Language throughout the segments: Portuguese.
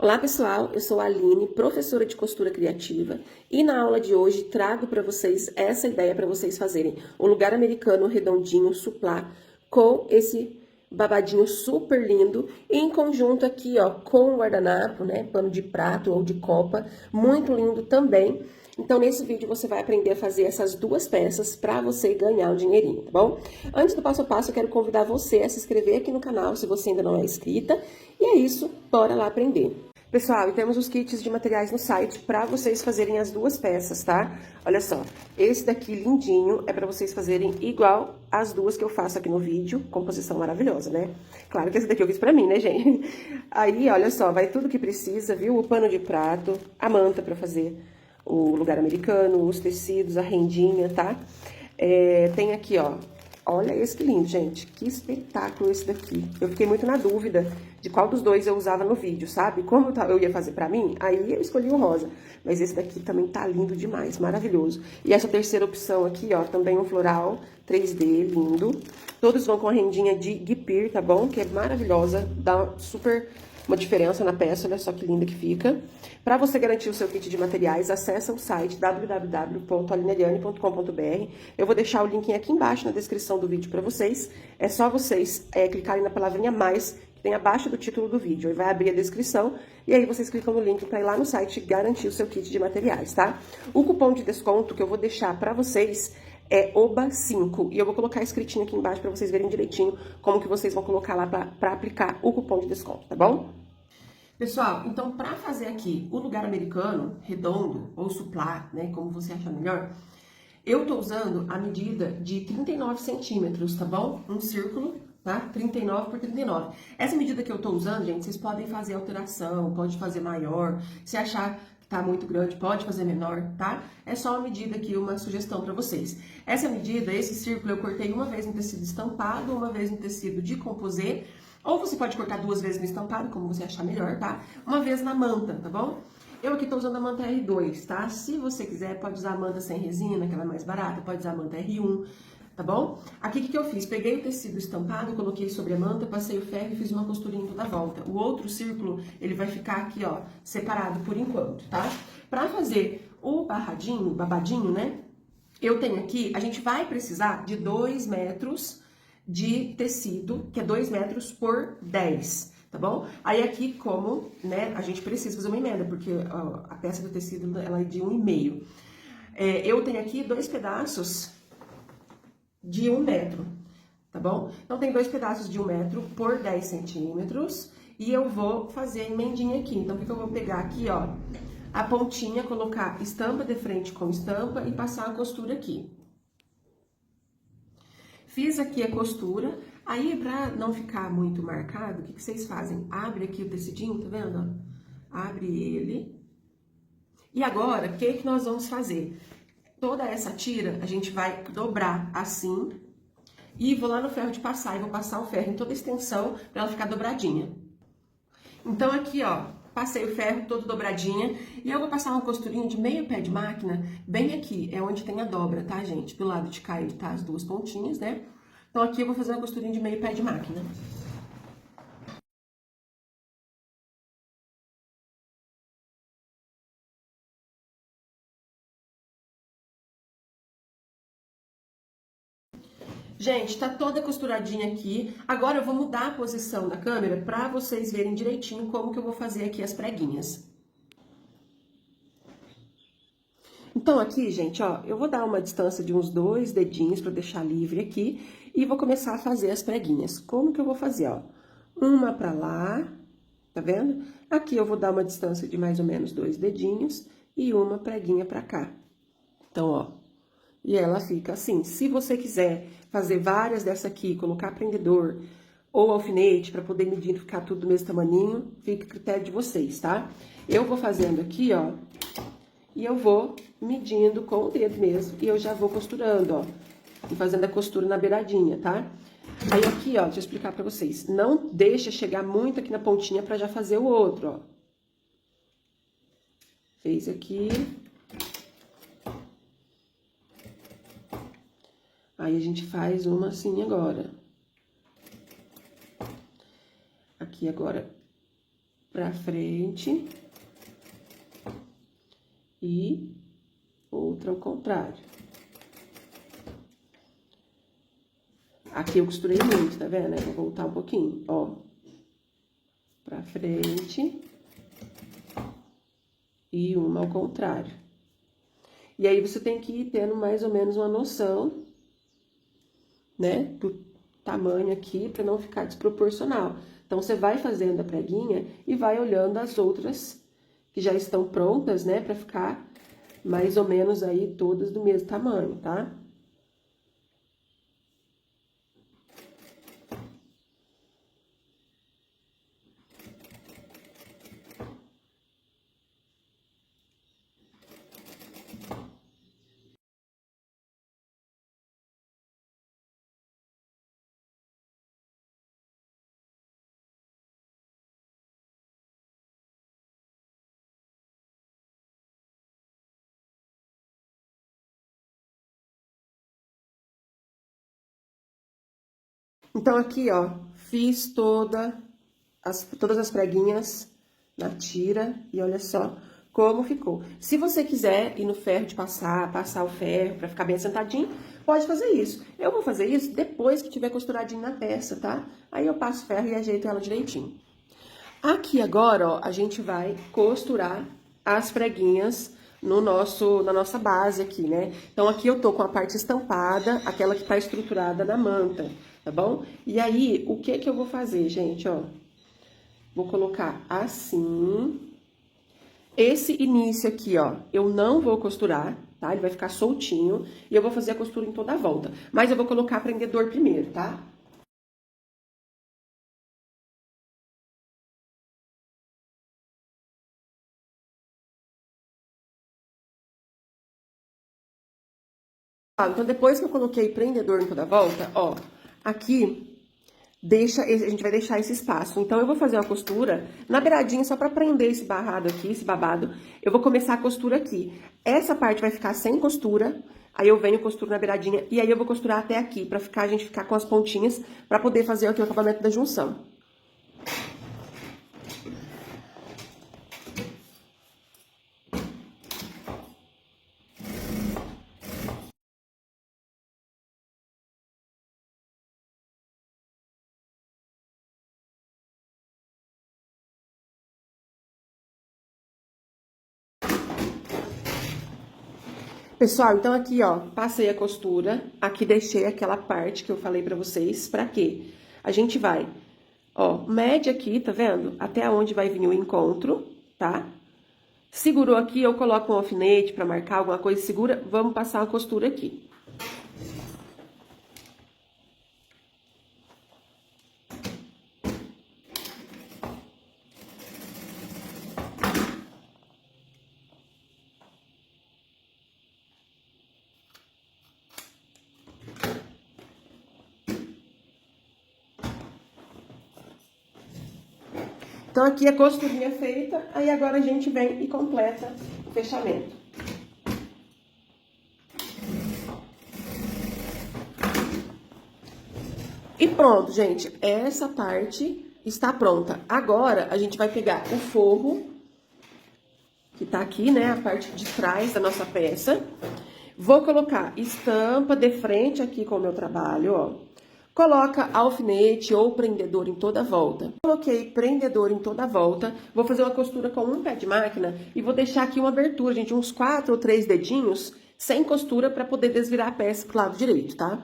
Olá pessoal, eu sou a Aline, professora de costura criativa, e na aula de hoje trago para vocês essa ideia para vocês fazerem o lugar americano redondinho suplá com esse babadinho super lindo, e em conjunto aqui ó, com o guardanapo, né, pano de prato ou de copa, muito lindo também. Então, nesse vídeo, você vai aprender a fazer essas duas peças para você ganhar um dinheirinho, tá bom? Antes do passo a passo, eu quero convidar você a se inscrever aqui no canal, se você ainda não é inscrita. E é isso, bora lá aprender. Pessoal, e temos os kits de materiais no site para vocês fazerem as duas peças, tá? Olha só, esse daqui lindinho é para vocês fazerem igual as duas que eu faço aqui no vídeo, composição maravilhosa, né? Claro que esse daqui eu fiz pra mim, né, gente? Aí, olha só, vai tudo que precisa, viu? O pano de prato, a manta para fazer o lugar americano, os tecidos, a rendinha, tá? Tem aqui, ó, olha esse que lindo, gente, que espetáculo esse daqui. Eu fiquei muito na dúvida de qual dos dois eu usava no vídeo, sabe? Como eu ia fazer pra mim, aí eu escolhi o rosa. Mas esse daqui também tá lindo demais, maravilhoso. E essa terceira opção aqui, ó, também um floral 3D, lindo. Todos vão com a rendinha de guipir, tá bom? Que é maravilhosa, dá super uma diferença na peça, olha só que linda que fica. Para você garantir o seu kit de materiais, acessa o site www.alineliane.com.br. Eu vou deixar o link aqui embaixo na descrição do vídeo para vocês. É só vocês clicarem na palavrinha mais, que tem abaixo do título do vídeo. Aí vai abrir a descrição e aí vocês clicam no link para ir lá no site e garantir o seu kit de materiais, tá? O cupom de desconto que eu vou deixar para vocês é OBA5, e eu vou colocar escritinho aqui embaixo para vocês verem direitinho como que vocês vão colocar lá para aplicar o cupom de desconto, tá bom? Pessoal, então para fazer aqui o lugar americano, redondo ou suplá, né, como você achar melhor, eu tô usando a medida de 39 centímetros, tá bom? Um círculo, tá? 39 por 39. Essa medida que eu tô usando, gente, vocês podem fazer alteração, pode fazer maior, se achar tá muito grande, pode fazer menor, tá? É só uma medida aqui, uma sugestão para vocês. Essa medida, esse círculo, eu cortei uma vez no tecido estampado, uma vez no tecido de composê, ou você pode cortar duas vezes no estampado, como você achar melhor, tá? Uma vez na manta, tá bom? Eu aqui tô usando a manta R2, tá? Se você quiser, pode usar a manta sem resina, que ela é mais barata, pode usar a manta R1, tá bom? Aqui, o que eu fiz? Peguei o tecido estampado, coloquei sobre a manta, passei o ferro e fiz uma costurinha em toda a volta. O outro círculo, ele vai ficar aqui, ó, separado por enquanto, tá? Pra fazer o barradinho, babadinho, né? Eu tenho aqui, a gente vai precisar de 2 metros de tecido, que é 2 metros por 10, tá bom? Aí aqui, como, né, a gente precisa fazer uma emenda, porque ó, a peça do tecido, ela é de 1,5. Eu tenho aqui 2 pedaços de 1 metro, tá bom? Então, tem 2 pedaços de 1 metro por 10 centímetros, e eu vou fazer a emendinha aqui. Então, o que eu vou pegar aqui, ó, a pontinha, colocar estampa de frente com estampa e passar a costura aqui. Fiz aqui a costura, aí pra não ficar muito marcado, o que vocês fazem? Abre aqui o tecidinho, tá vendo? Abre ele. E agora, o que nós vamos fazer? Toda essa tira, a gente vai dobrar assim, e vou lá no ferro de passar, e vou passar o ferro em toda a extensão, pra ela ficar dobradinha. Então, aqui, ó, passei o ferro todo dobradinha, e eu vou passar uma costurinha de meio pé de máquina, bem aqui, é onde tem a dobra, tá, gente? Do lado de cá, ele tá as duas pontinhas, né? Então, aqui eu vou fazer uma costurinha de meio pé de máquina. Gente, tá toda costuradinha aqui. Agora eu vou mudar a posição da câmera pra vocês verem direitinho como que eu vou fazer aqui as preguinhas. Então, aqui, gente, ó, eu vou dar uma distância de uns 2 dedinhos pra deixar livre aqui e vou começar a fazer as preguinhas. Como que eu vou fazer, ó? Uma pra lá, tá vendo? Aqui eu vou dar uma distância de mais ou menos 2 dedinhos e uma preguinha pra cá. Então, ó, e ela fica assim. Se você quiser fazer várias dessa aqui, colocar prendedor ou alfinete para poder medir e ficar tudo do mesmo tamaninho, fica a critério de vocês, tá? Eu vou fazendo aqui, ó, e eu vou medindo com o dedo mesmo, e eu já vou costurando, ó, e fazendo a costura na beiradinha, tá? Aí aqui, ó, deixa eu explicar pra vocês, não deixa chegar muito aqui na pontinha pra já fazer o outro, ó. Fez aqui. Aí a gente faz uma assim agora. Aqui agora, pra frente e outra ao contrário. Aqui eu costurei muito, tá vendo? Vou voltar um pouquinho, ó. Pra frente e uma ao contrário. E aí, você tem que ir tendo mais ou menos uma noção, né, do tamanho aqui, pra não ficar desproporcional. Então, você vai fazendo a preguinha e vai olhando as outras que já estão prontas, né, pra ficar mais ou menos aí todas do mesmo tamanho, tá? Então, aqui, ó, fiz todas as preguinhas na tira e olha só como ficou. Se você quiser ir no ferro de passar o ferro pra ficar bem assentadinho, pode fazer isso. Eu vou fazer isso depois que tiver costuradinho na peça, tá? Aí eu passo o ferro e ajeito ela direitinho. Aqui agora, ó, a gente vai costurar as preguinhas na nossa base aqui, né? Então, aqui eu tô com a parte estampada, aquela que tá estruturada na manta, tá bom? E aí, o que que eu vou fazer, gente, ó? Vou colocar assim. Esse início aqui, ó, eu não vou costurar, tá? Ele vai ficar soltinho e eu vou fazer a costura em toda a volta. Mas eu vou colocar prendedor primeiro, tá? Então, depois que eu coloquei prendedor em toda a volta, ó, aqui a gente vai deixar esse espaço. Então, eu vou fazer uma costura na beiradinha só pra prender esse barrado aqui, esse babado. Eu vou começar a costura aqui. Essa parte vai ficar sem costura, aí eu venho costuro na beiradinha e aí eu vou costurar até aqui, pra a gente ficar com as pontinhas, pra poder fazer aqui o acabamento da junção. Pessoal, então aqui, ó, passei a costura, aqui deixei aquela parte que eu falei pra vocês, pra quê? A gente vai, ó, mede aqui, tá vendo? Até onde vai vir o encontro, tá? Segurou aqui, eu coloco um alfinete pra marcar alguma coisa, segura, vamos passar uma costura aqui. Então, aqui a costurinha feita, aí agora a gente vem e completa o fechamento. E pronto, gente, essa parte está pronta. Agora, a gente vai pegar o forro, que tá aqui, né, a parte de trás da nossa peça. Vou colocar estampa de frente aqui com o meu trabalho, ó. Coloca alfinete ou prendedor em toda a volta. Coloquei prendedor em toda a volta. Vou fazer uma costura com um pé de máquina e vou deixar aqui uma abertura, gente, uns 4 ou 3 dedinhos sem costura para poder desvirar a peça pro lado direito, tá?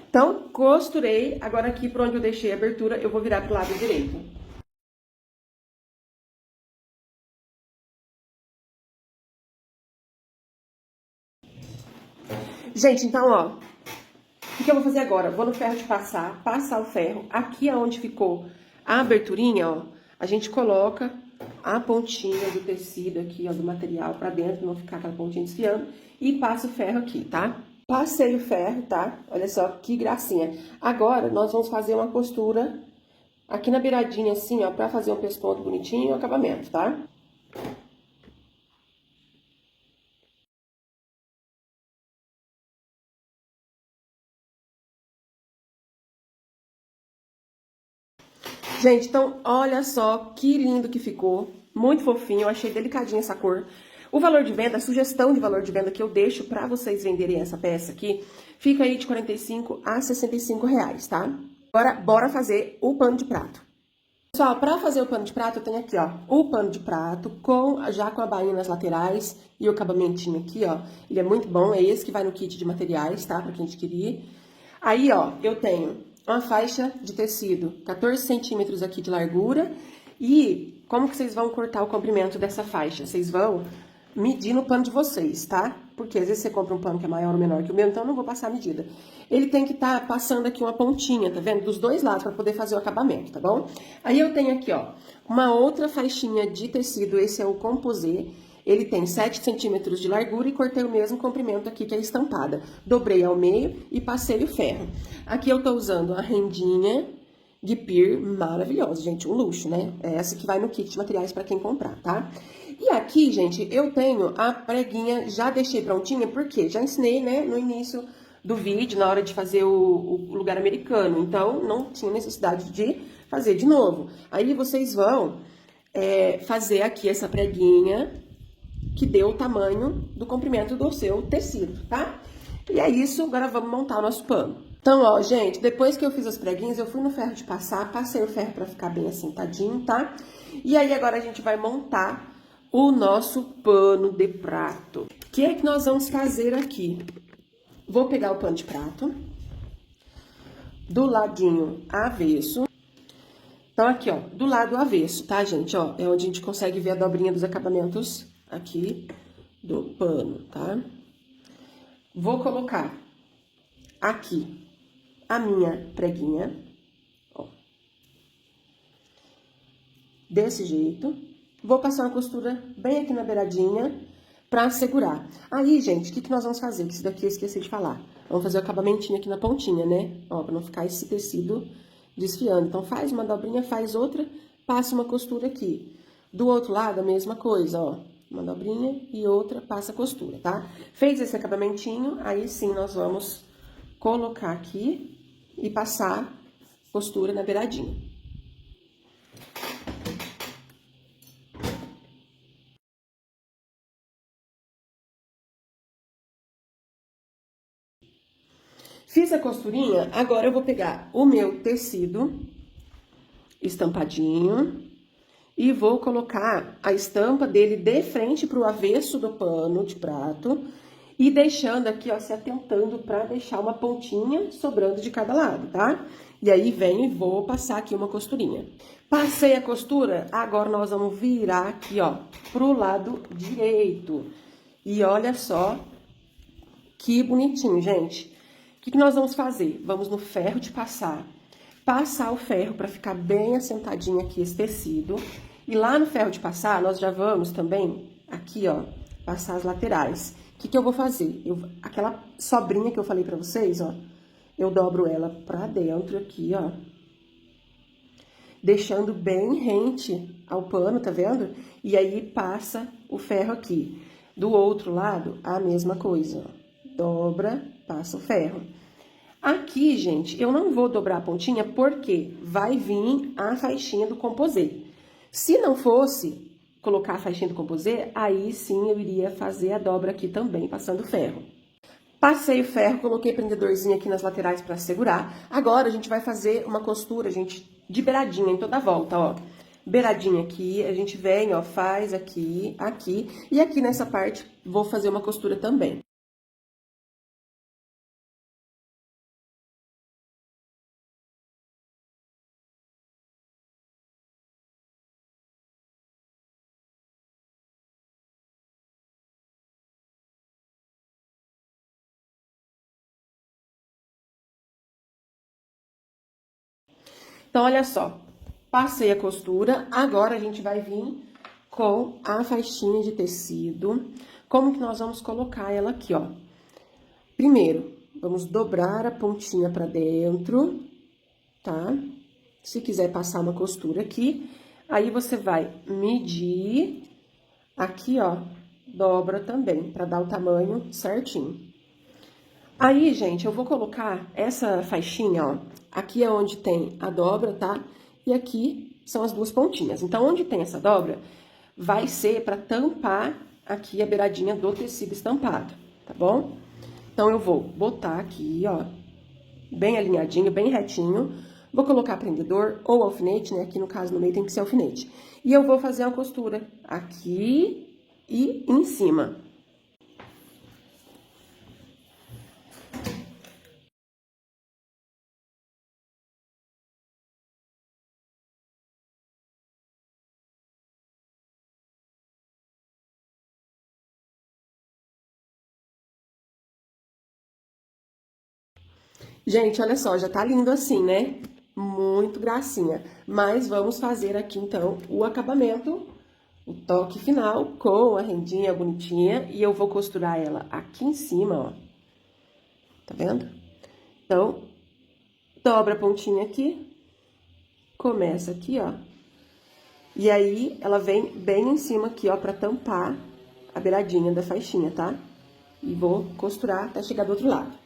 Então, costurei. Agora aqui, por onde eu deixei a abertura, eu vou virar pro lado direito. Gente, então, ó, o que eu vou fazer agora? Vou no ferro de passar o ferro. Aqui aonde ficou a aberturinha, ó, a gente coloca a pontinha do tecido aqui, ó, do material pra dentro, não ficar aquela pontinha desfiando, e passa o ferro aqui, tá? Passei o ferro, tá? Olha só que gracinha. Agora, nós vamos fazer uma costura aqui na beiradinha assim, ó, pra fazer um pesponto bonitinho e o acabamento, tá? Gente, então, olha só que lindo que ficou. Muito fofinho, eu achei delicadinha essa cor. O valor de venda, a sugestão de valor de venda que eu deixo pra vocês venderem essa peça aqui, fica aí de 45 a 65 reais, tá? Agora, bora fazer o pano de prato. Pessoal, pra fazer o pano de prato, eu tenho aqui, ó, o pano de prato, já com a bainha nas laterais e o acabamentinho aqui, ó. Ele é muito bom, é esse que vai no kit de materiais, tá? Pra quem adquirir. Aí, ó, eu tenho uma faixa de tecido, 14 centímetros aqui de largura. E como que vocês vão cortar o comprimento dessa faixa? Vocês vão medir no pano de vocês, tá? Porque às vezes você compra um pano que é maior ou menor que o meu, então eu não vou passar a medida. Ele tem que estar passando aqui uma pontinha, tá vendo? Dos dois lados, pra poder fazer o acabamento, tá bom? Aí eu tenho aqui, ó, uma outra faixinha de tecido, esse é o composê. Ele tem 7 centímetros de largura e cortei o mesmo comprimento aqui, que é estampada. Dobrei ao meio e passei o ferro. Aqui eu tô usando a rendinha de PIR maravilhosa, gente, um luxo, né? É essa que vai no kit de materiais para quem comprar, tá? E aqui, gente, eu tenho a preguinha, já deixei prontinha, porque já ensinei, né, no início do vídeo, na hora de fazer o lugar americano. Então, não tinha necessidade de fazer de novo. Aí, vocês vão fazer aqui essa preguinha que deu o tamanho do comprimento do seu tecido, tá? E é isso, agora vamos montar o nosso pano. Então, ó, gente, depois que eu fiz as preguinhas, eu fui no ferro de passar, passei o ferro pra ficar bem assentadinho, tá? E aí, agora a gente vai montar o nosso pano de prato. O que é que nós vamos fazer aqui? Vou pegar o pano de prato, do ladinho avesso. Então, aqui, ó, do lado avesso, tá, gente? Ó, é onde a gente consegue ver a dobrinha dos acabamentos aqui do pano, tá? Vou colocar aqui a minha preguinha, ó. Desse jeito. Vou passar uma costura bem aqui na beiradinha pra segurar. Aí, gente, o que nós vamos fazer? Que isso daqui eu esqueci de falar. Vamos fazer o acabamentinho aqui na pontinha, né? Ó, pra não ficar esse tecido desfiando. Então, faz uma dobrinha, faz outra, passa uma costura aqui. Do outro lado, a mesma coisa, ó. Uma dobrinha e outra, passa a costura, tá? Fez esse acabamentinho, aí sim nós vamos colocar aqui e passar costura na beiradinha. Fiz a costurinha, agora eu vou pegar o meu tecido estampadinho e vou colocar a estampa dele de frente pro avesso do pano de prato e deixando aqui, ó, se atentando pra deixar uma pontinha sobrando de cada lado, tá? E aí, venho e vou passar aqui uma costurinha. Passei a costura, agora nós vamos virar aqui, ó, pro lado direito. E olha só que bonitinho, gente. O que nós vamos fazer? Vamos no ferro de passar o ferro para ficar bem assentadinho aqui esse tecido. E lá no ferro de passar, nós já vamos também, aqui, ó, passar as laterais. O que eu vou fazer? Aquela sobrinha que eu falei pra vocês, ó, eu dobro ela pra dentro aqui, ó. Deixando bem rente ao pano, tá vendo? E aí, passa o ferro aqui. Do outro lado, a mesma coisa, ó. Dobra, passa o ferro. Aqui, gente, eu não vou dobrar a pontinha porque vai vir a faixinha do composê. Se não fosse colocar a faixinha do composê, aí sim eu iria fazer a dobra aqui também, passando ferro. Passei o ferro, coloquei prendedorzinho aqui nas laterais para segurar. Agora, a gente vai fazer uma costura, gente, de beiradinha em toda a volta, ó. Beiradinha aqui, a gente vem, ó, faz aqui, aqui. E aqui nessa parte, vou fazer uma costura também. Então, olha só, passei a costura, agora a gente vai vir com a faixinha de tecido. Como que nós vamos colocar ela aqui, ó? Primeiro, vamos dobrar a pontinha pra dentro, tá? Se quiser passar uma costura aqui, aí você vai medir aqui, ó, dobra também, pra dar o tamanho certinho. Aí, gente, eu vou colocar essa faixinha, ó, aqui é onde tem a dobra, tá? E aqui são as duas pontinhas. Então, onde tem essa dobra, vai ser pra tampar aqui a beiradinha do tecido estampado, tá bom? Então, eu vou botar aqui, ó, bem alinhadinho, bem retinho. Vou colocar prendedor ou alfinete, né? Aqui no caso, no meio tem que ser alfinete. E eu vou fazer uma costura aqui e em cima. Gente, olha só, já tá lindo assim, né? Muito gracinha. Mas vamos fazer aqui, então, o acabamento, o toque final com a rendinha bonitinha. E eu vou costurar ela aqui em cima, ó. Tá vendo? Então, dobra a pontinha aqui. Começa aqui, ó. E aí, ela vem bem em cima aqui, ó, pra tampar a beiradinha da faixinha, tá? E vou costurar até chegar do outro lado.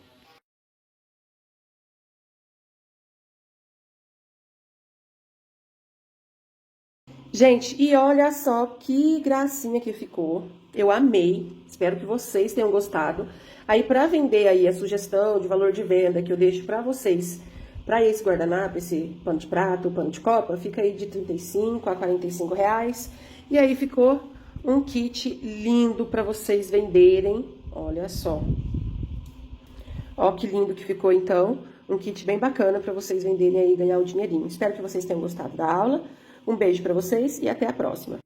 Gente, e olha só que gracinha que ficou. Eu amei. Espero que vocês tenham gostado. Aí, pra vender aí a sugestão de valor de venda que eu deixo pra vocês, pra esse guardanapo, esse pano de prato, pano de copa, fica aí de 35 a 45 reais. E aí ficou um kit lindo pra vocês venderem. Olha só. Ó que lindo que ficou, então. Um kit bem bacana pra vocês venderem aí e ganhar um dinheirinho. Espero que vocês tenham gostado da aula. Um beijo pra vocês e até a próxima.